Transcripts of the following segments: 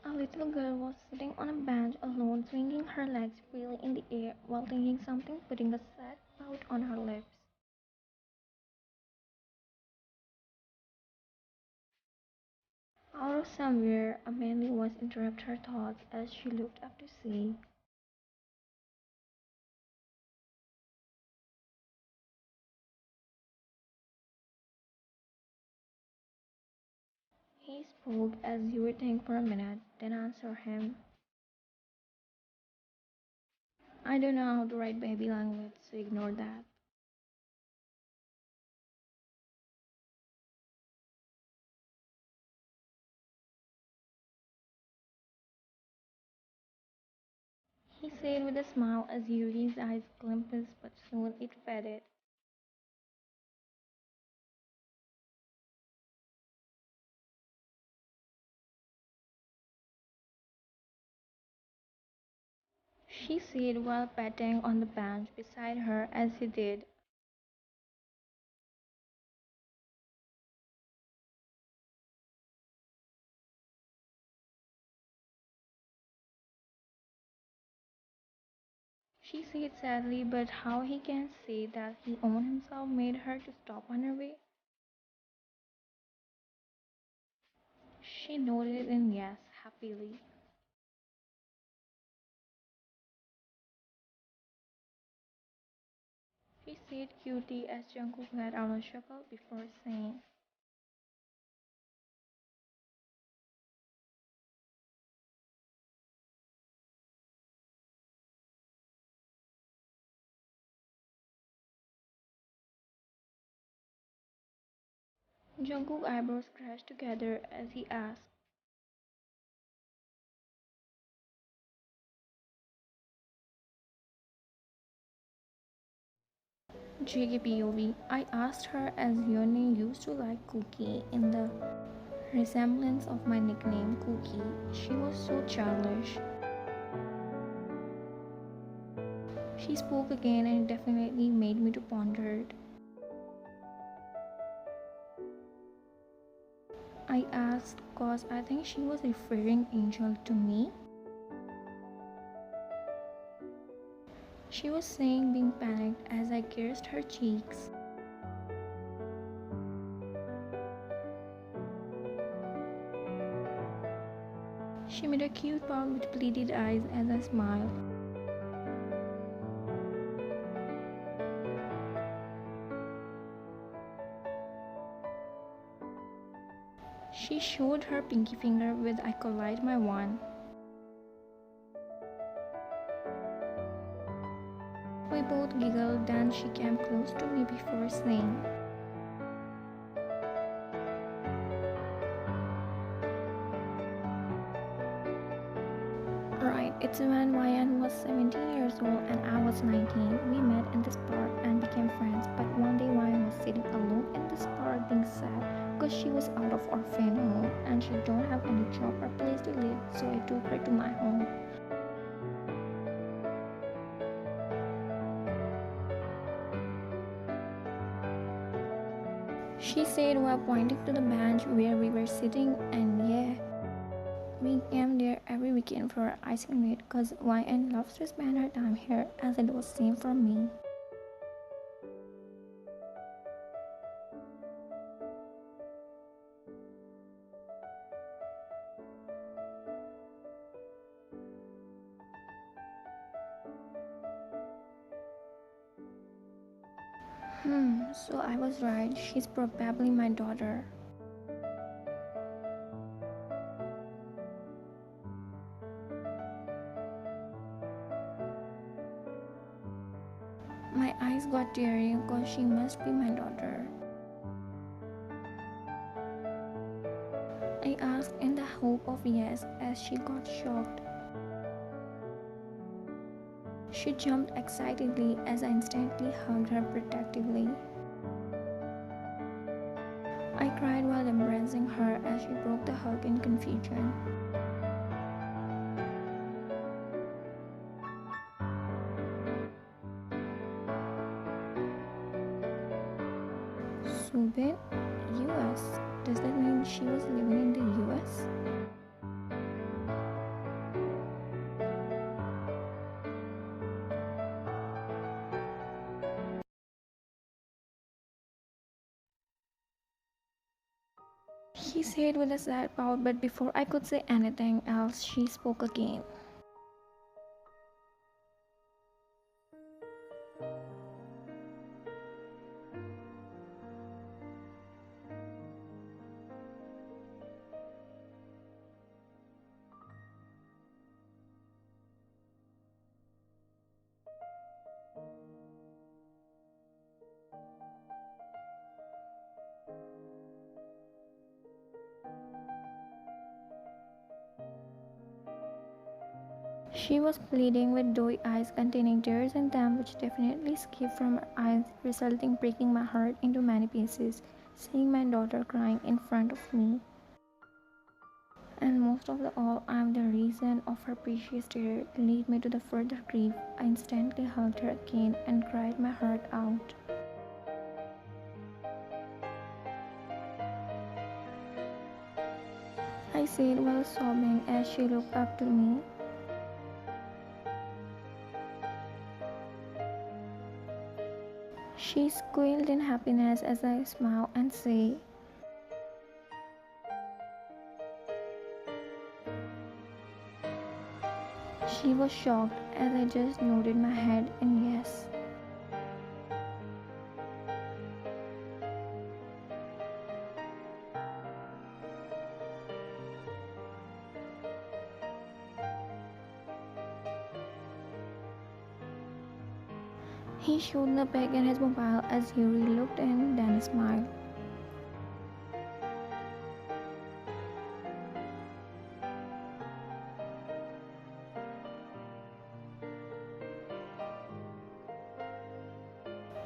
A little girl was sitting on a bench alone, swinging her legs freely in the air while thinking something, putting a sad pout on her lips. Out of somewhere, a manly voice interrupted her thoughts as she looked up to see. He spoke as you would think for a minute, then answered him. I don't know how to write baby language, so ignore that. He said with a smile as Yugi's eyes glimpsed, but soon it faded. She said while patting on the bench beside her as he did. She said sadly, but how he can say that he owned himself made her to stop on her way. She nodded in yes, happily. She said cutie as Jungkook let out a chuckle before saying, Jungkook's eyebrows scratched together as he asked, JKPOV. I asked her as Yoni used to like Kookie in the resemblance of my nickname Kookie. She was so childish. She spoke again and it definitely made me to ponder it. I asked cause I think she was referring Angel to me. She was saying being panicked as I kissed her cheeks. She made a cute pout with pleaded eyes as I smiled. She showed her pinky finger with I collide my one. We both giggled, then she came close to me before saying, right, it's when YN was 17 years old and I was 19. We met in this park and became friends, but one day YN was sitting alone in this park being sad because she was out of orphan home and she don't have any job or place to live, so I took her to my home. She said while pointing to the bench where we were sitting, and yeah, we came there every weekend for our ice cream date cause YN loves to spend her time here as it was same for me. So I was right, she's probably my daughter. My eyes got teary cause she must be my daughter. I asked in the hope of yes as she got shocked. She jumped excitedly as I instantly hugged her protectively. I cried while embracing her as she broke the hug in confusion. Subin, US? Does that mean she was living in the US? He said with a sad pout, but before I could say anything else, she spoke again. She was pleading with doe eyes containing tears in them which definitely escaped from her eyes, resulting breaking my heart into many pieces, seeing my daughter crying in front of me. And most of all, I am the reason of her precious tear lead me to the further grief. I instantly hugged her again and cried my heart out. I said while sobbing as she looked up to me. She squealed in happiness as I smiled and said, she was shocked as I just nodded my head in yes. He showed the pic in his mobile as he re-looked in, then smiled.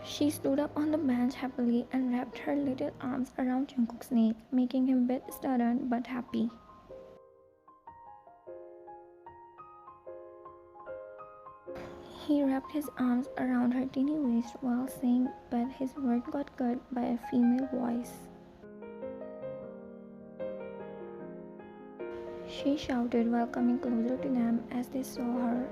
She stood up on the bench happily and wrapped her little arms around Jungkook's neck, making him a bit stunned but happy. He wrapped his arms around her teeny waist while saying, but his word got cut by a female voice. She shouted while coming closer to them as they saw her.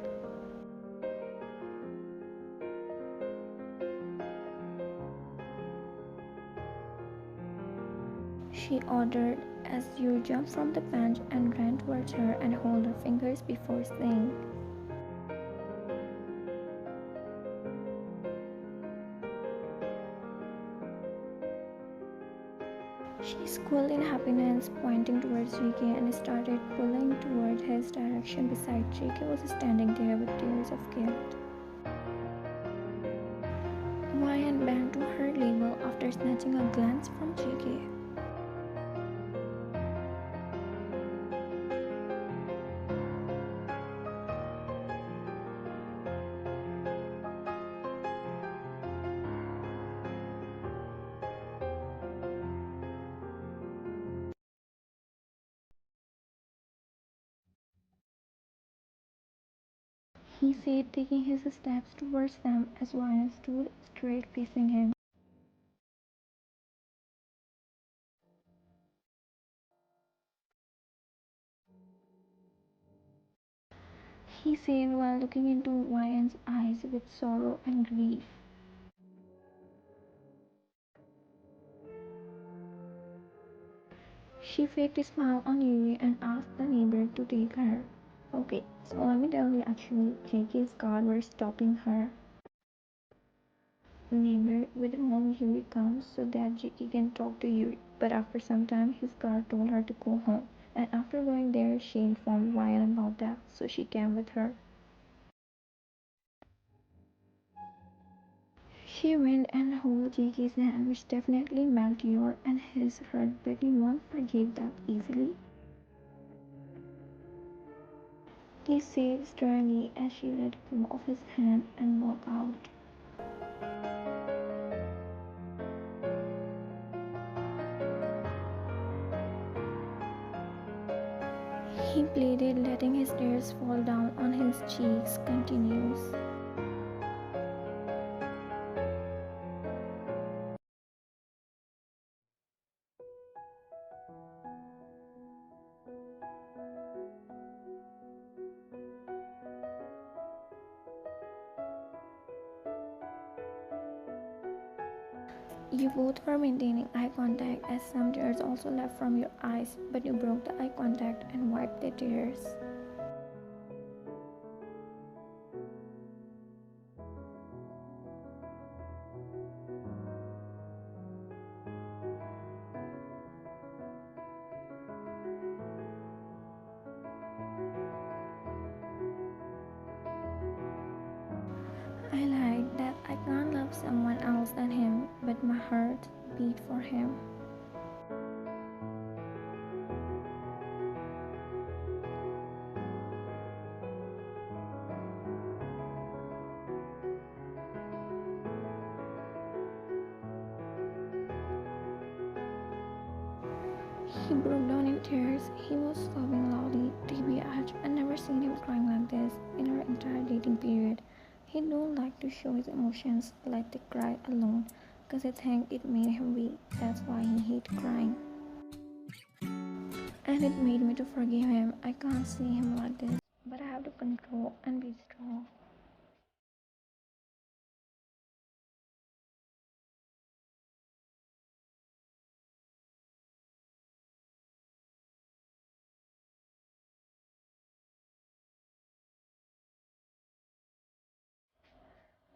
She ordered as you jump from the bench and ran towards her and held her fingers before saying, she squealed in happiness, pointing towards JK and started pulling toward his direction beside JK was standing there with tears of guilt. Ryan bent to her level after snatching a glance from JK. He said, taking his steps towards them as Ryan stood straight facing him. He said while looking into Ryan's eyes with sorrow and grief. She faked a smile on Yuri and asked the neighbor to take her. Okay, so let me tell you actually, JK's guard were stopping her neighbor with whom Yuri comes so that JK can talk to Yuri. But after some time, his guard told her to go home. And after going there, she informed Ryan about that, so she came with her. She went and held JK's hand, which definitely melted your and his heart, but you won't forgive that easily. He said sternly as she let go of his hand and walked out. He pleaded, letting his tears fall down on his cheeks. Continues. You both were maintaining eye contact as some tears also left from your eyes, but you broke the eye contact and wiped the tears. I lied that I can't love someone else than him, but my heart beat for him. He broke down in tears. He was sobbing loudly. TBH, I never seen him crying like this in our entire dating period. He don't like to show his emotions, like to cry alone, cause I think it made him weak. That's why he hate crying. And it made me to forgive him. I can't see him like this, but I have to control and be strong.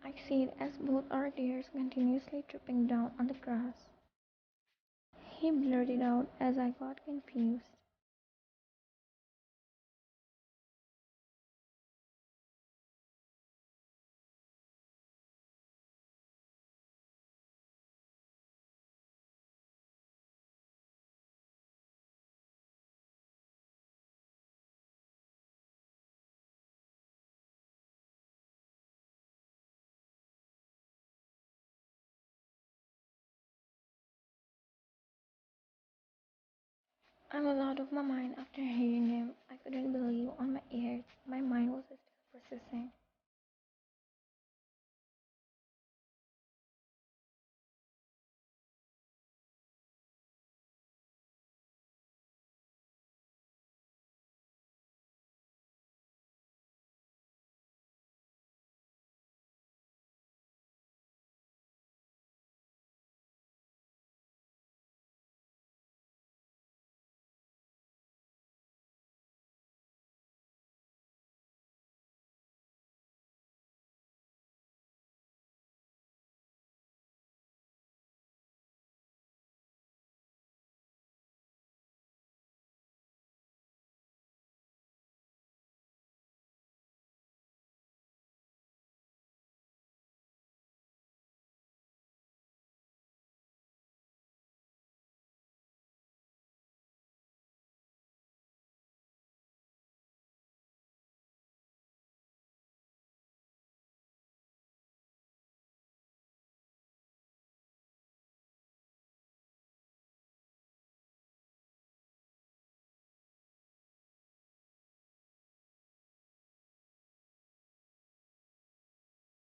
I see it as both our tears continuously dripping down on the grass. He blurted out as I got confused. I was out of my mind after hearing him. I couldn't believe on my ears. My mind was still processing.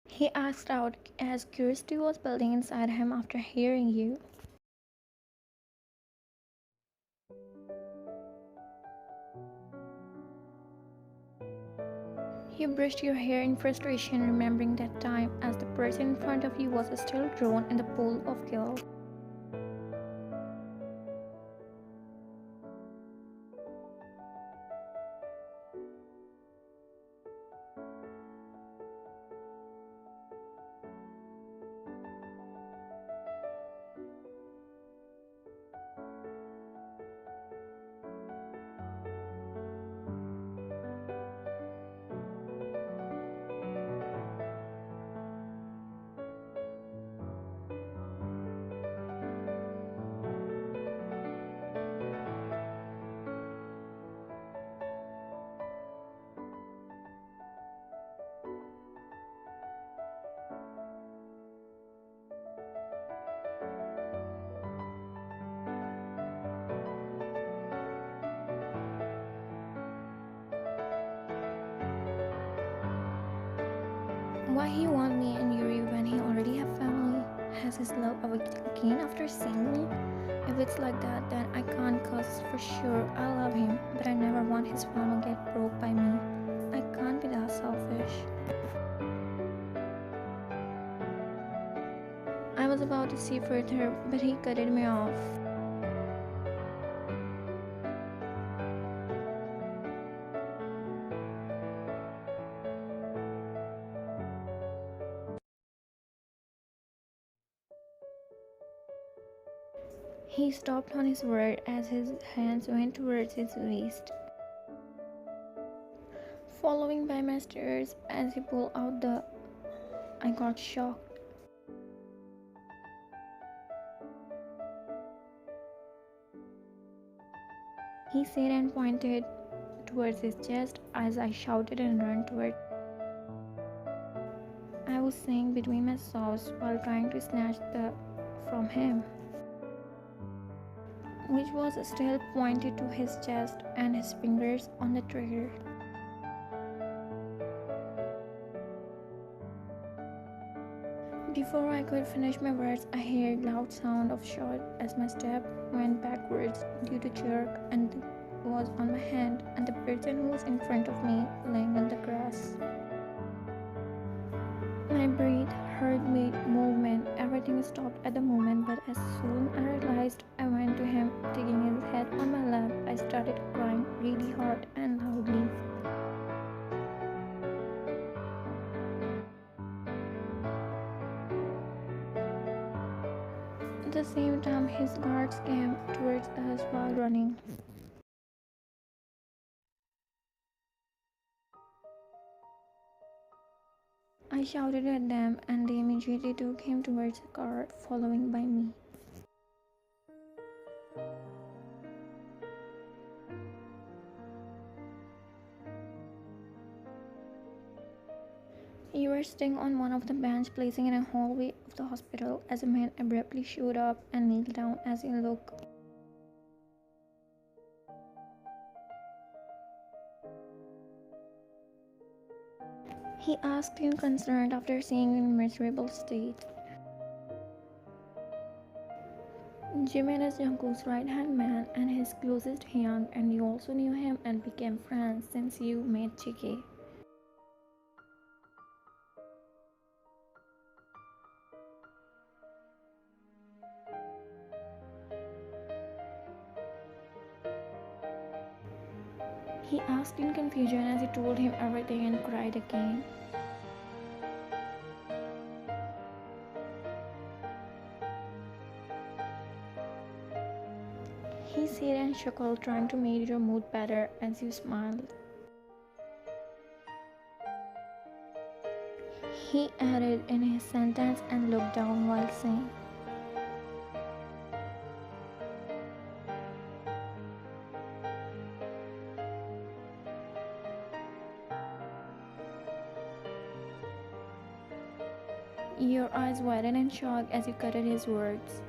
He asked out as curiosity was building inside him after hearing you. You brushed your hair in frustration, remembering that time as the person in front of you was still drawn in the pool of guilt. Why he want me and Yuri when he already have family? Has his love awakened again after seeing me? If it's like that, then I can't cause for sure I love him, but I never want his family get broke by me. I can't be that selfish. I was about to see further, but he cut me off. He stopped on his word as his hands went towards his waist, following by my stares as he pulled out the. I got shocked. He said and pointed towards his chest as I shouted and ran toward. I was saying between my sobs while trying to snatch the from him, which was still pointed to his chest and his fingers on the trigger. Before I could finish my words, I heard loud sound of shot as my step went backwards due to jerk and was on my hand and the person who was in front of me laying on the grass. My breath, heartbeat, movement, everything stopped at the moment, but as soon as I realized I went to him, taking his head on my lap, I started crying really hard and loudly. At the same time, his guards came towards us while running. I shouted at them and they immediately took him towards the car, following by me. We were sitting on one of the bench placing in a hallway of the hospital as a man abruptly showed up and kneeled down as he looked. He asked in concern after seeing me in a miserable state. Jimin is Jungkook's right-hand man and his closest Taehyung, and you also knew him and became friends since you met Chike. He asked in confusion as he told him everything and cried again. He said and chuckled, trying to make your mood better as you smiled. He added in his sentence and looked down while saying, your eyes widened in shock as you cutted his words.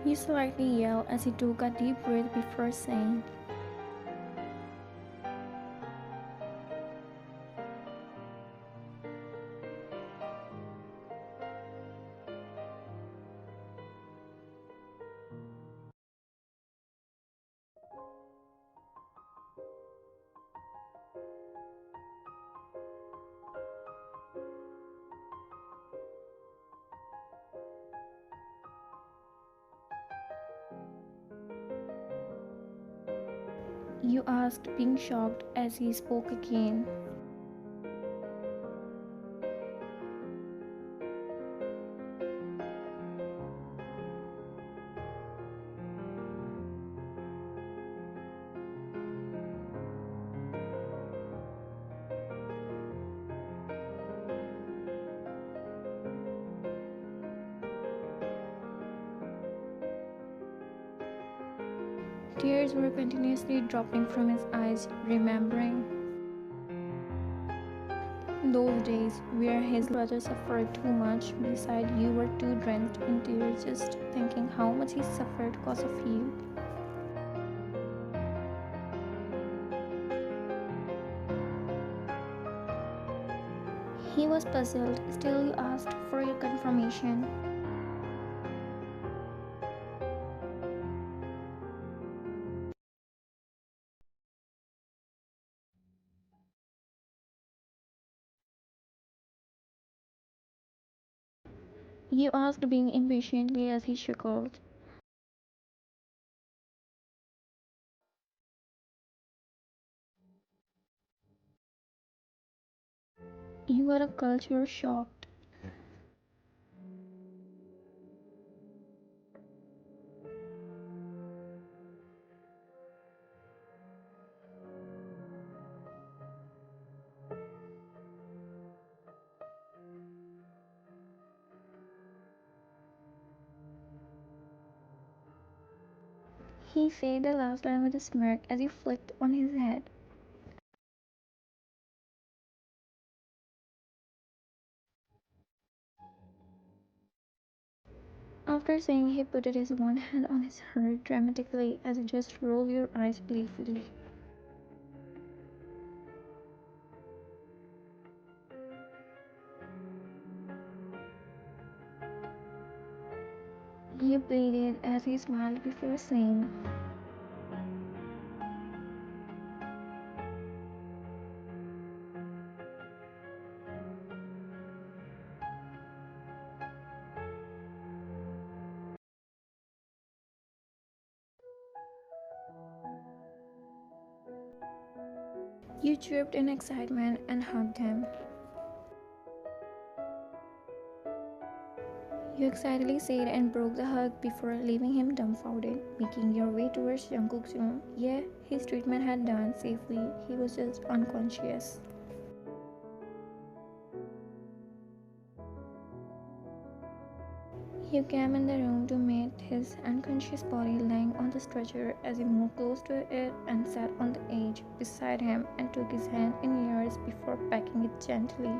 You slightly yelled as he took a deep breath before saying, you asked, being shocked as he spoke again. Tears were continuously dropping from his eyes, remembering those days where his brother suffered too much beside you were too drenched in tears just thinking how much he suffered because of you. He was puzzled, still you asked for your confirmation. You asked, being impatiently as he chuckled. You got a culture shock. He said the last line with a smirk as he flicked on his head. After saying, he put his one hand on his heart dramatically as he just rolled your eyes playfully. He pleaded as he smiled before saying, you chirped in excitement and hugged him. You excitedly said and broke the hug before leaving him dumbfounded, making your way towards Jungkook's room. Yeah, his treatment had done safely. He was just unconscious. You came in the room to meet his unconscious body lying on the stretcher as you moved close to it and sat on the edge beside him and took his hand in yours before pecking it gently.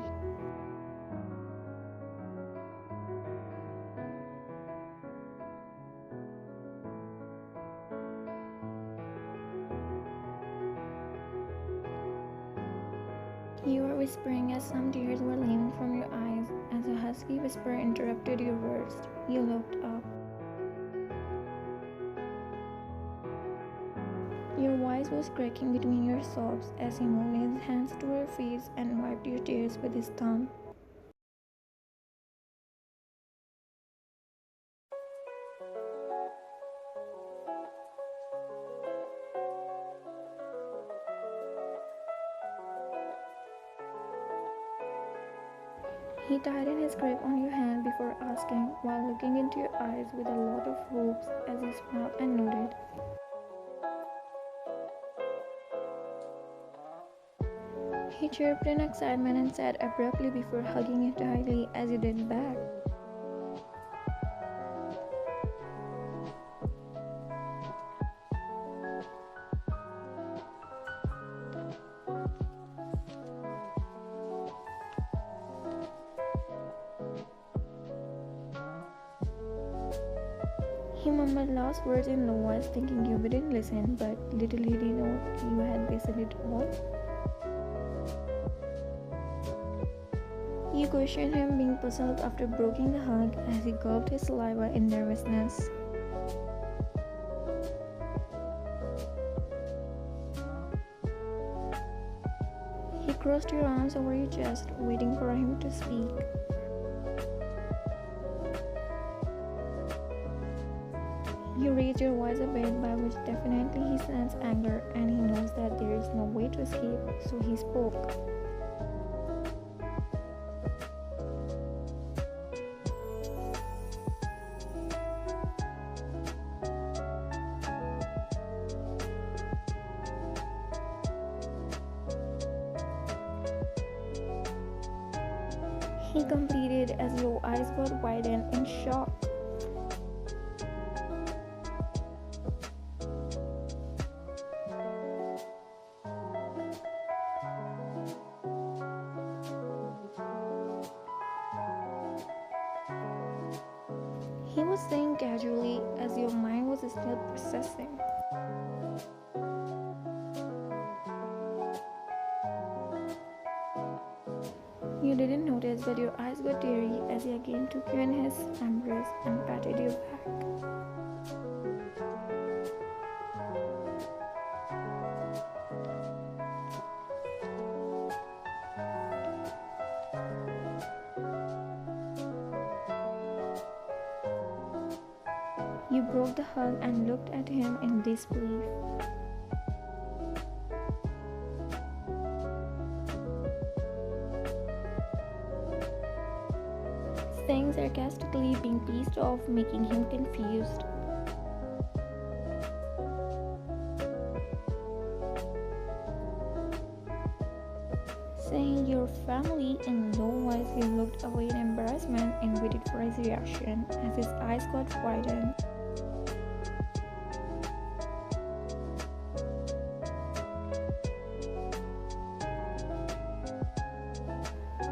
You were whispering as some tears were leaving from your eyes as a husky whisper interrupted your words. You looked up. Your voice was cracking between your sobs as he moved his hands to her face and wiped your tears with his thumb. He tightened his grip on your hand before asking, while looking into your eyes with a lot of hopes as he smiled and nodded. He chirped in excitement and said abruptly before hugging you tightly as you did back. He mumbled last words in low voice, thinking you wouldn't listen, but little did he know you had listened it all. You questioned him, being puzzled after breaking the hug as he gulped his saliva in nervousness. He crossed your arms over your chest, waiting for him to speak. You raised your voice a bit, by which definitely he sensed anger, and he knows that there is no way to escape, so he spoke. He completed as your eyes got widened in shock. He was saying casually as your mind was still processing. You didn't notice, but your eyes got teary as he again took you in his embrace and patted you back. You broke the hug and looked at him in disbelief. Saying sarcastically, being pissed off, making him confused. Saying your family in low voice, he looked away in embarrassment and waited for his reaction as his eyes got widened.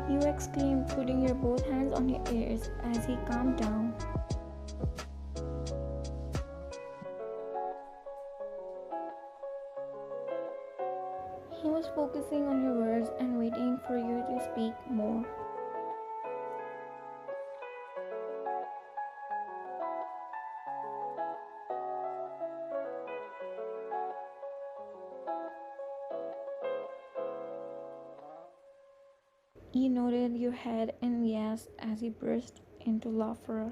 You exclaimed, putting your both hands on your ears as he calmed down. He was focusing on your words and waiting for you to speak more. You nodded your head in yes as he burst into laughter.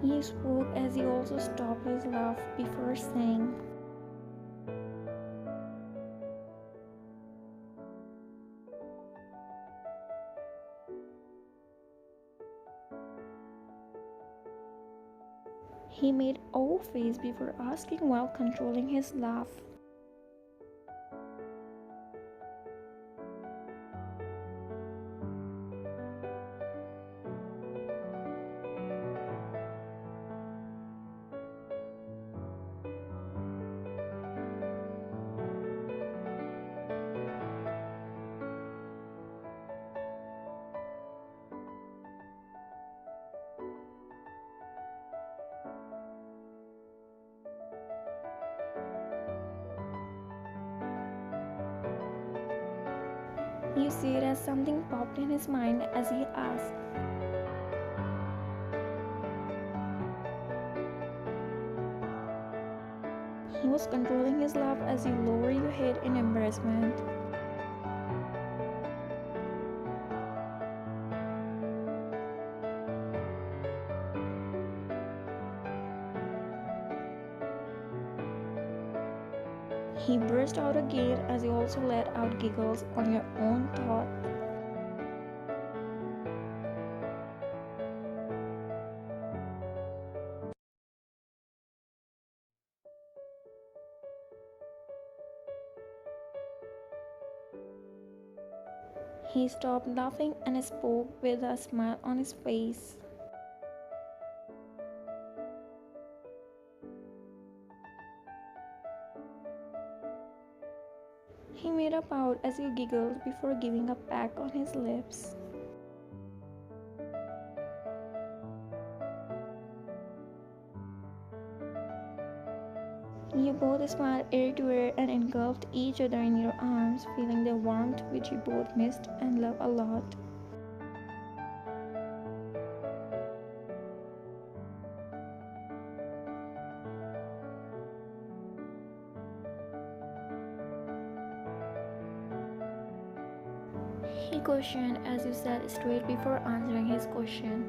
He spoke as he also stopped his laugh before saying, he made a face before asking while controlling his laugh. You see it as something popped in his mind as he asked, he was controlling his laugh as you lower your head in embarrassment. He burst out again as you also let out giggles on your own thought. He stopped laughing and spoke with a smile on his face. He made a pout as you giggled before giving a peck on his lips. You both smiled ear to ear and engulfed each other in your arms, feeling the warmth which you both missed and loved a lot. He questioned as you sat straight before answering his question.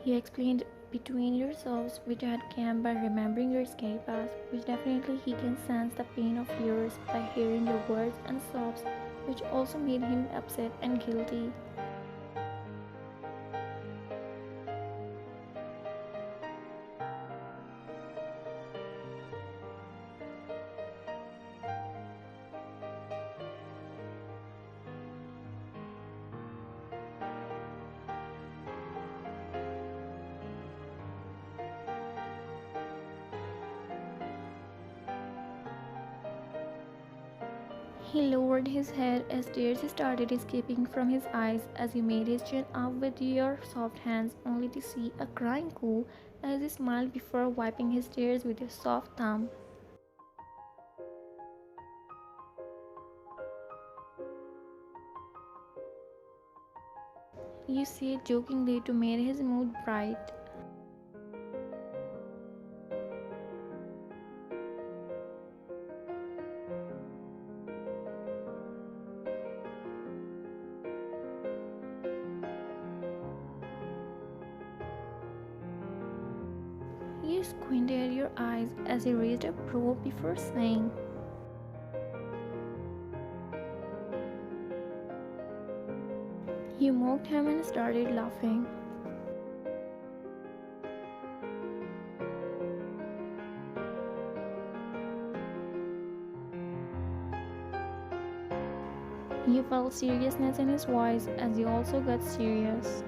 You explained between yourselves which had came by remembering your escape path, which definitely he can sense the pain of yours by hearing your words and sobs, which also made him upset and guilty. He lowered his head as tears started escaping from his eyes as you made his chin up with your soft hands, only to see a crying cool as he smiled before wiping his tears with your soft thumb. You said jokingly to make his mood bright. You squinted your eyes as he raised a probe before saying, you mocked him and started laughing. You felt seriousness in his voice as he also got serious.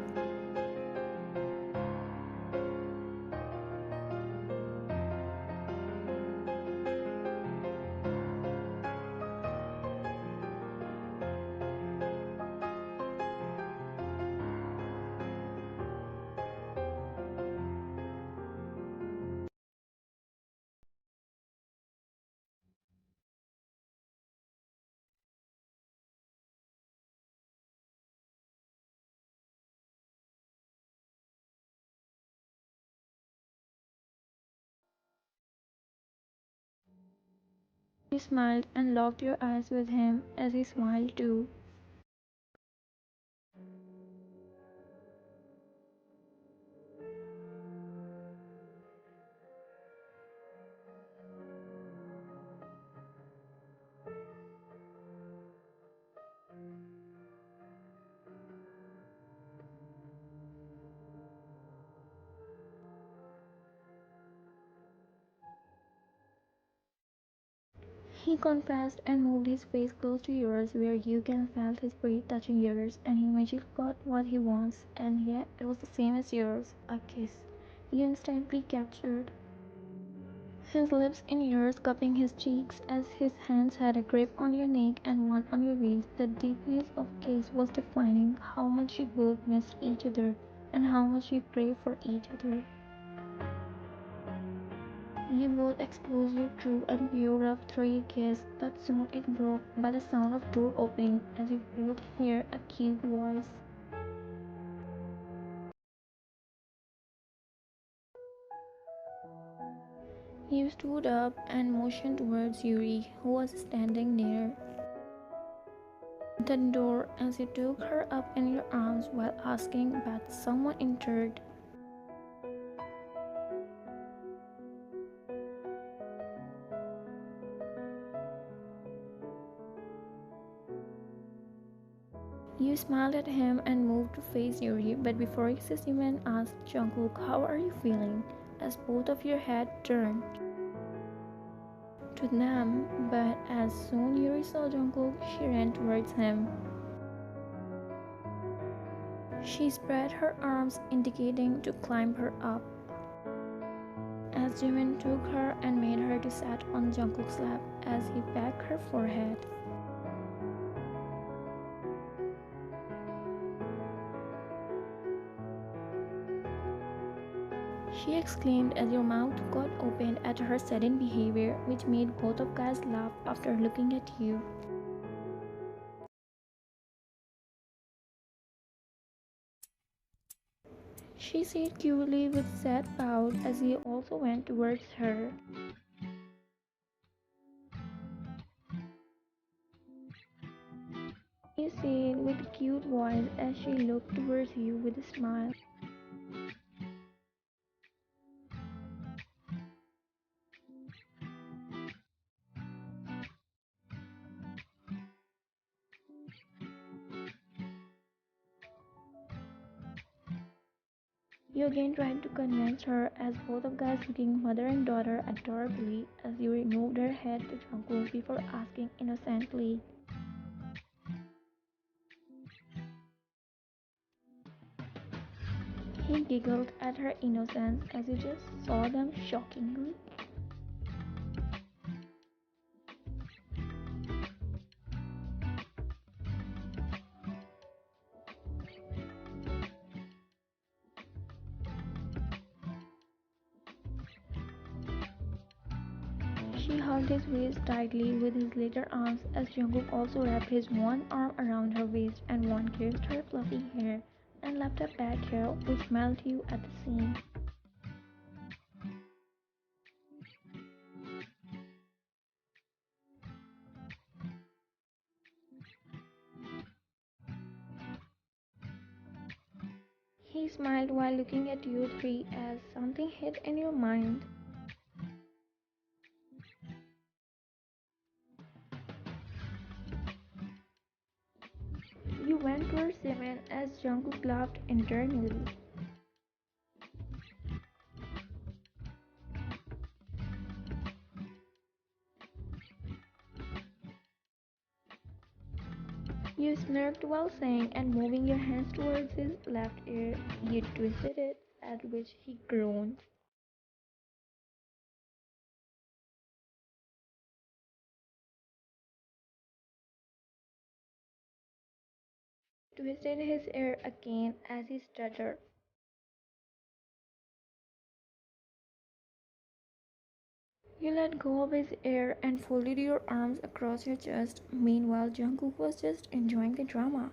You smiled and locked your eyes with him as he smiled too. He confessed and moved his face close to yours where you can felt his breath touching yours and he magically got what he wants and yet it was the same as yours, a kiss. You instantly captured. His lips in yours cupping his cheeks as his hands had a grip on your neck and one on your waist. The deepness of kiss was defining how much you both missed each other and how much you craved for each other. You both exposed your true and pure love through a kiss, but soon it broke by the sound of door opening as you both hear a cute voice. You stood up and motioned towards Yuri, who was standing near the door as you took her up in your arms while asking that someone entered. You smiled at him and moved to face Yuri, but before you said Jimin asked Jungkook, how are you feeling? As both of your head turned to them, but as soon Yuri saw Jungkook, she ran towards him. She spread her arms, indicating to climb her up. As Jimin took her and made her to sit on Jungkook's lap as he pecked her forehead. She exclaimed as your mouth got opened at her sudden behavior, which made both of guys laugh after looking at you. She said coolly with sad pout as he also went towards her. He said with a cute voice as she looked towards you with a smile. Yogen tried to convince her as both of guys looking mother and daughter adorably as you removed her head to Jungkook before asking innocently. He giggled at her innocence as you just saw them shockingly. She hugged his waist tightly with his later arms as Jungkook also wrapped his one arm around her waist and one kissed her fluffy hair and left her back hair which melted you at the seam. He smiled while looking at you three as something hit in your mind. You went towards Jimin as Jungkook laughed internally. You smirked while saying and moving your hands towards his left ear. You twisted it, at which he groaned. Twisted his ear again as he stuttered. You let go of his ear and folded your arms across your chest. Meanwhile, Jungkook was just enjoying the drama.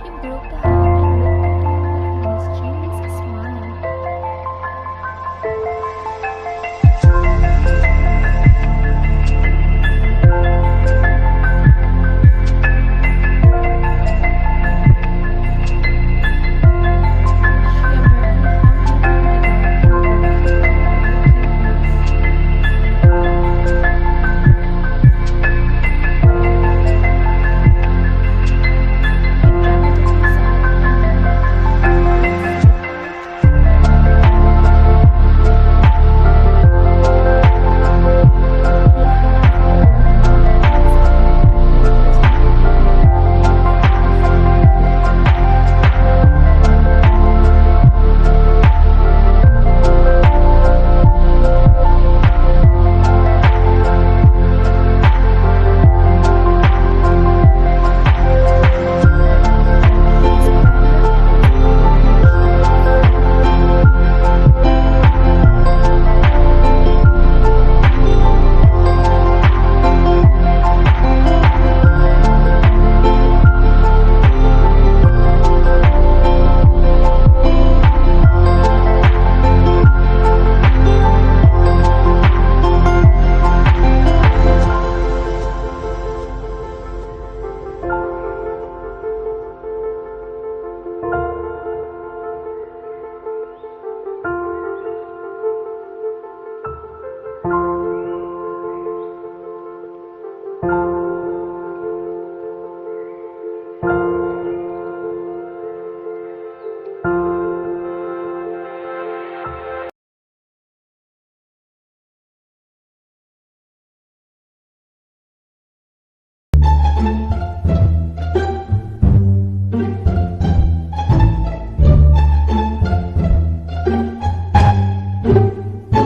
She broke the